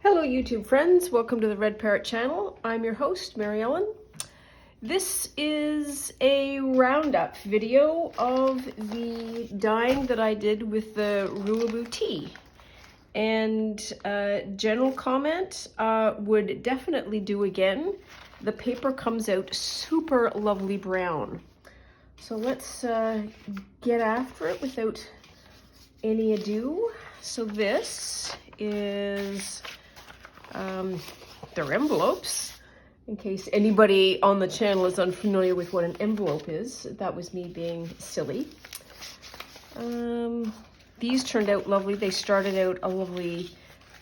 Hello YouTube friends, welcome to the Red Parrot channel. I'm your host, Mary Ellen. This is a roundup video of the dyeing that I did with the Rooibos tea. And general comment, would definitely do again. The paper comes out super lovely brown. So let's get after it without any ado. So this is their envelopes, in case anybody on the channel is unfamiliar with what an envelope is. That was me being silly. These turned out lovely. They started out a lovely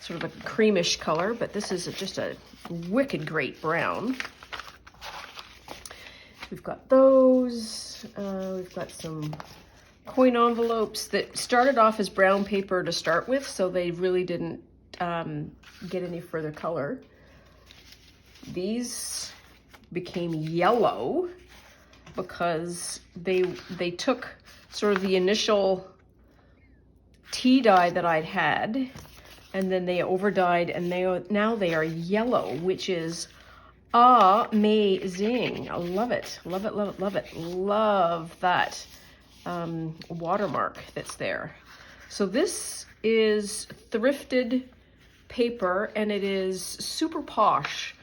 sort of a creamish color, but this is just a wicked great brown. We've got those. We've got some coin envelopes that started off as brown paper to start with, so they really didn't get any further color. These became yellow because they took sort of the initial tea dye that I'd had, and then they over dyed, and now they are yellow, which is amazing. I love it, love it, love it, love it. Love that watermark that's there. So this is thrifted paper, and it is super posh.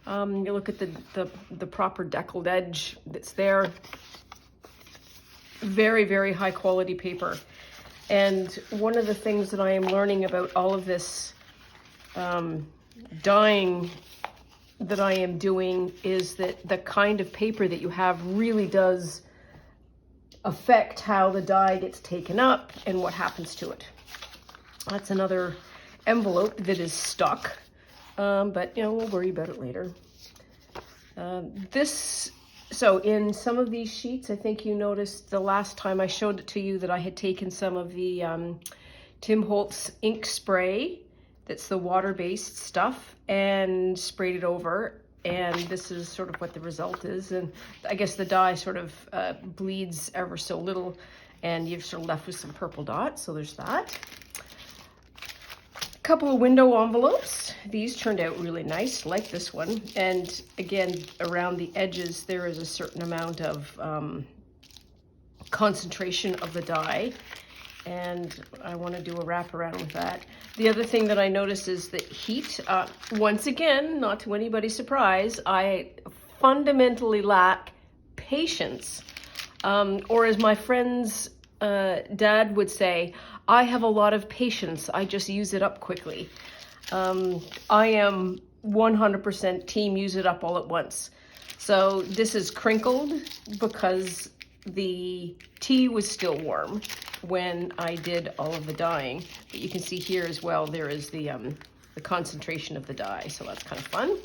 You look at the proper deckled edge that's there. Very, very high quality paper. And one of the things that I am learning about all of this dyeing that I am doing is that the kind of paper that you have really does affect how the dye gets taken up and what happens to it. That's another envelope that is stuck, but you know, we'll worry about it later. So in some of these sheets, I think you noticed the last time I showed it to you that I had taken some of the Tim Holtz ink spray, that's the water-based stuff, and sprayed it over, and this is sort of what the result is. And I guess the dye sort of bleeds ever so little, and you're sort of left with some purple dots, so there's that. Couple of window envelopes. These turned out really nice, like this one. And again, around the edges, there is a certain amount of concentration of the dye, and I want to do a wraparound with that. The other thing that I noticed is that heat. Once again, not to anybody's surprise, I fundamentally lack patience. Or as my friend's dad would say, I have a lot of patience, I just use it up quickly. I am 100% team use it up all at once. So this is crinkled because the tea was still warm when I did all of the dyeing. But you can see here as well, there is the concentration of the dye, so that's kind of fun.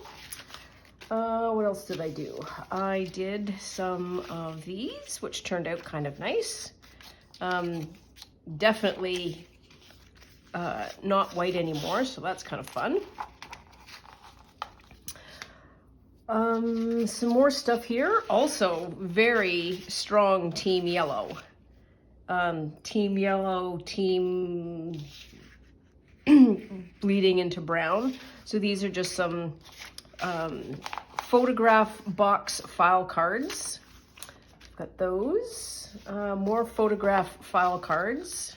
What else did I do? I did some of these, which turned out kind of nice. Definitely not white anymore, so that's kind of fun. Some more stuff here, also very strong team yellow. Team yellow, team bleeding into brown. So these are just some photograph box file cards. Got those. More photograph file cards,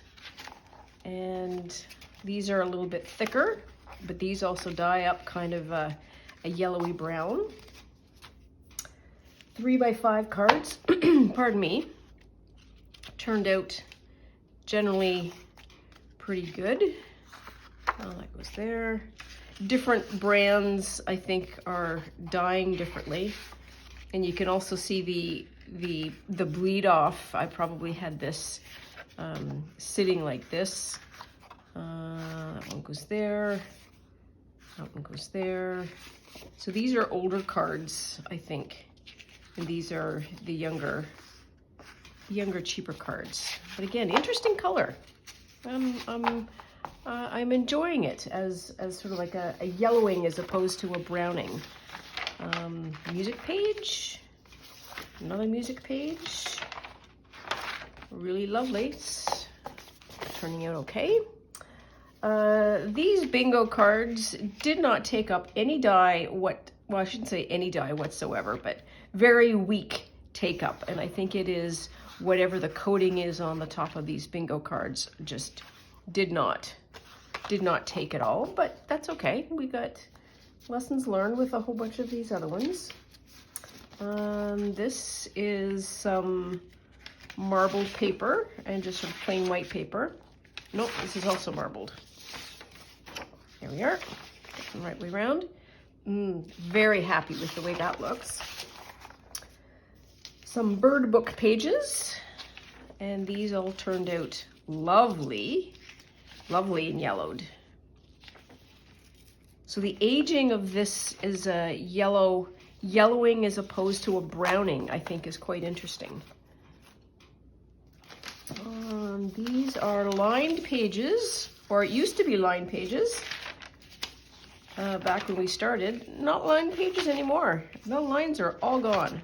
and these are a little bit thicker, but these also dye up kind of a yellowy brown. 3x5 cards, pardon me, turned out generally pretty good. Oh, that goes there. Different brands, I think, are dyeing differently, and you can also see the bleed off. I probably had this sitting like this. That one goes there. That one goes there. So these are older cards, I think, and these are the younger, cheaper cards. But again, interesting color. I'm enjoying it as sort of like a yellowing as opposed to a browning. Music page. Another music page, really lovely. It's turning out okay. These bingo cards did not take up any dye, well, I shouldn't say any dye whatsoever, but very weak take up. And I think it is whatever the coating is on the top of these bingo cards just did not take it all, but that's okay. We got lessons learned with a whole bunch of these other ones. This is some marbled paper and just sort of plain white paper. Nope, this is also marbled. There we are, the right way around. Very happy with the way that looks. Some bird book pages, and these all turned out lovely and yellowed. So the aging of this is a yellowing as opposed to a browning, I think is quite interesting. These are lined pages, or it used to be lined pages back when we started. Not lined pages anymore. The lines are all gone.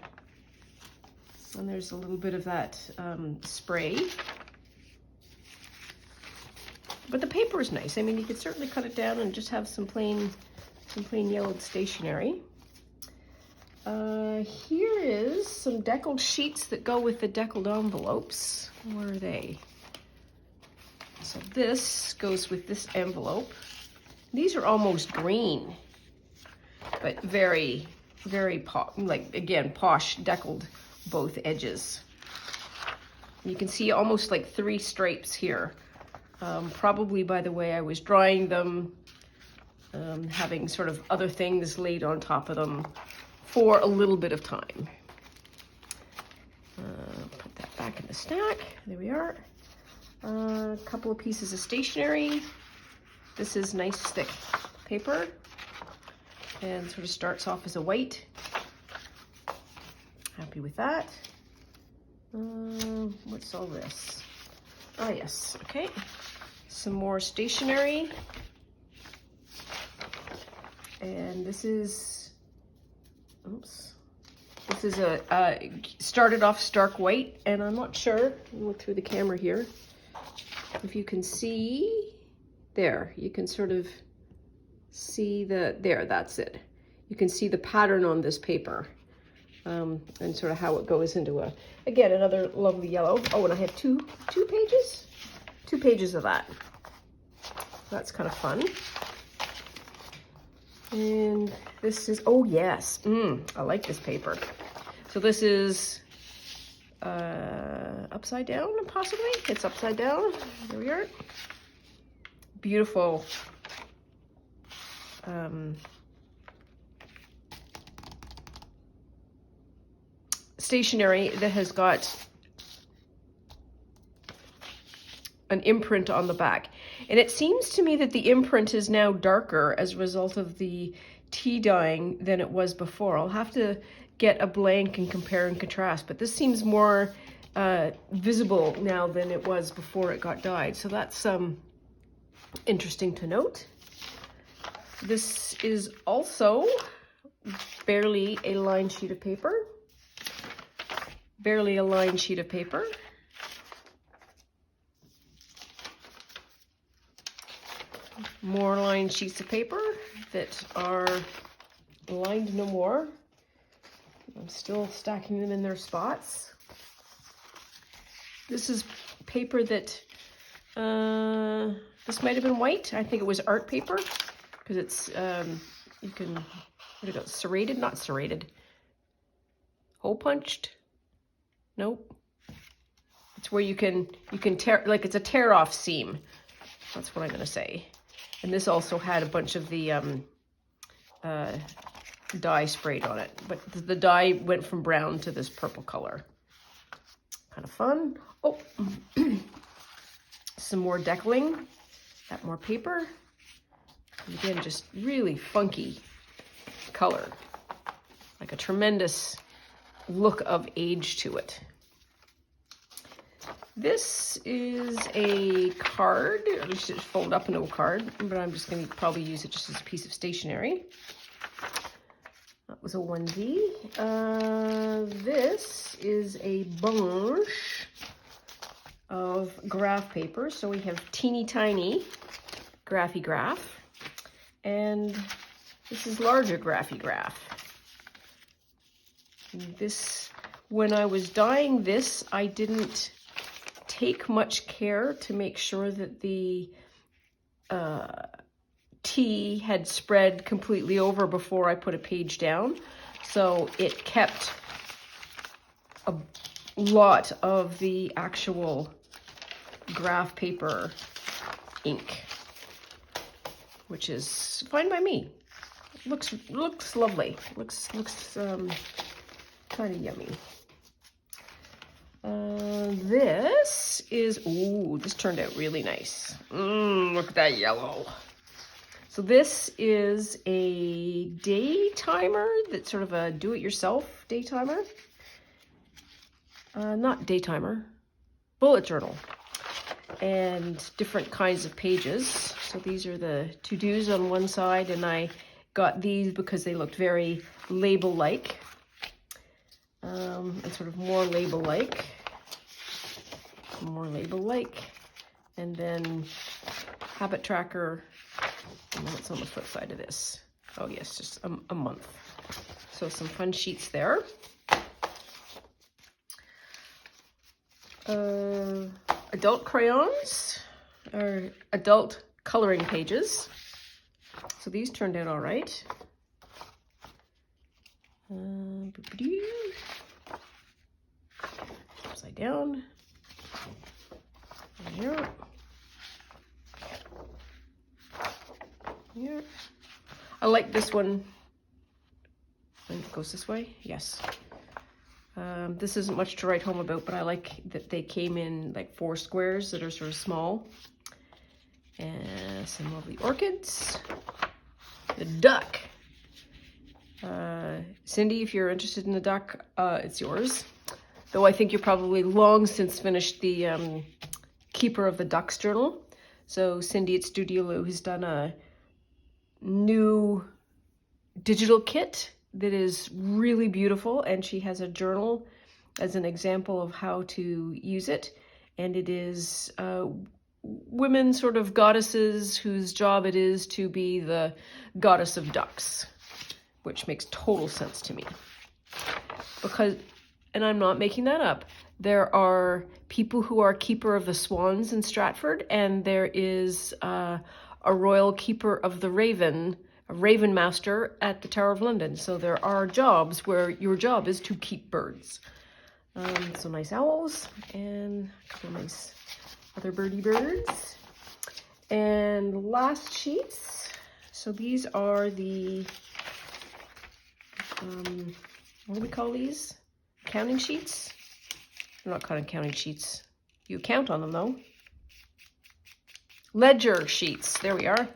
And there's a little bit of that spray. But the paper is nice. I mean, you could certainly cut it down and just have some plain yellowed stationery. Here is some deckled sheets that go with the deckled envelopes. Where are they? So this goes with this envelope. These are almost green, but very, very posh, deckled both edges. You can see almost like 3 stripes here. Probably by the way I was drying them, having sort of other things laid on top of them for a little bit of time. Put that back in the stack. There we are. A couple of pieces of stationery. This is nice thick paper and sort of starts off as a white. Happy with that. What's all this? Oh yes, okay. Some more stationery. And this is, oops. This is started off stark white, and I'm not sure, I'll look through the camera here, if you can see, there, you can sort of see there, that's it. You can see the pattern on this paper, and sort of how it goes into again, another lovely yellow. Oh, and I have two pages of that. That's kind of fun. And this is, oh yes, I like this paper. So this is upside down, possibly? It's upside down. There we are. Beautiful. Stationery that has got an imprint on the back. And it seems to me that the imprint is now darker as a result of the tea dyeing than it was before. I'll have to get a blank and compare and contrast, but this seems more visible now than it was before it got dyed. So that's interesting to note. This is also barely a lined sheet of paper. Barely a lined sheet of paper. More lined sheets of paper that are lined no more. I'm still stacking them in their spots. This is paper that, this might have been white. I think it was art paper because it's, you can, what do you got, serrated? Not serrated. Hole punched? Nope. It's where you can tear, like it's a tear off seam. That's what I'm gonna say. And this also had a bunch of the dye sprayed on it, but the dye went from brown to this purple color. Kind of fun. Oh, some more deckling, got more paper. And again, just really funky color, like a tremendous look of age to it. This is a card. I should fold up into a card, but I'm just going to probably use it just as a piece of stationery. That was a onesie. This is a bunch of graph paper. So we have teeny tiny graphy graph. And this is larger graphy graph. This, when I was dyeing this, I didn't take much care to make sure that the tea had spread completely over before I put a page down. So it kept a lot of the actual graph paper ink, which is fine by me. Looks lovely. Looks kind of yummy. This is, ooh, this turned out really nice. Look at that yellow. So this is a day timer that's sort of a do-it-yourself day timer. Not day timer, bullet journal. And different kinds of pages. So these are the to-dos on one side, and I got these because they looked very label-like. And sort of more label-like. More label-like. And then habit tracker. And what's on the flip side of this? Oh yes, just a month. So some fun sheets there. Adult crayons, or adult coloring pages. So these turned out all right. Upside down. Here. Here. I like this one. I think it goes this way. Yes. This isn't much to write home about, but I like that they came in like 4 squares that are sort of small. And some lovely orchids. The duck. Cindy, if you're interested in the duck, it's yours. Though I think you're probably long since finished the Keeper of the Ducks journal. So Cindy at Studio Lou has done a new digital kit that is really beautiful, and she has a journal as an example of how to use it. And it is women sort of goddesses whose job it is to be the goddess of ducks, which makes total sense to me. Because, and I'm not making that up, there are people who are keeper of the swans in Stratford, and there is a royal keeper of the raven, a raven master at the Tower of London. So there are jobs where your job is to keep birds. Some nice owls and a couple nice other birdie birds. And last sheets. So these are the, what do we call these? Counting sheets? I'm not counting sheets. You count on them though. Ledger sheets, there we are.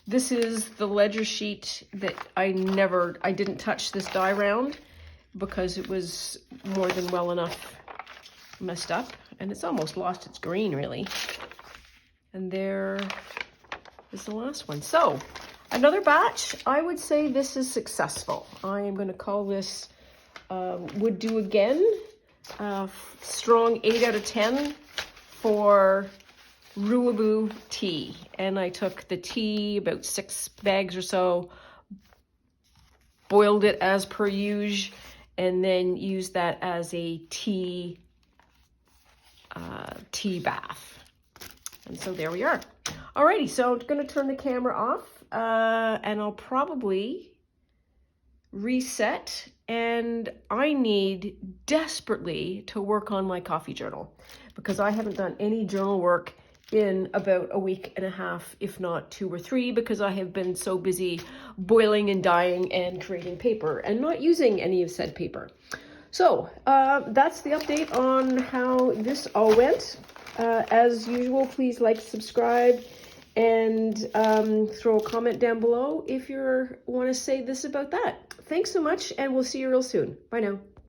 This is the ledger sheet that I didn't touch this die round because it was more than well enough messed up, and it's almost lost its green really. And there is the last one. So another batch. I would say this is successful. I am going to call this would do again. Strong 8 out of 10 for Rooibos tea. And I took the tea, about 6 bags or so, boiled it as per usual, and then used that as a tea bath. And so there we are. Alrighty, so I'm going to turn the camera off, and I'll probably reset. And I need desperately to work on my coffee journal because I haven't done any journal work in about a week and a half, if not 2 or 3, because I have been so busy boiling and dyeing and creating paper and not using any of said paper. So that's the update on how this all went. As usual, please like, subscribe, and throw a comment down below if you want to say this about that. Thanks so much, and we'll see you real soon. Bye now.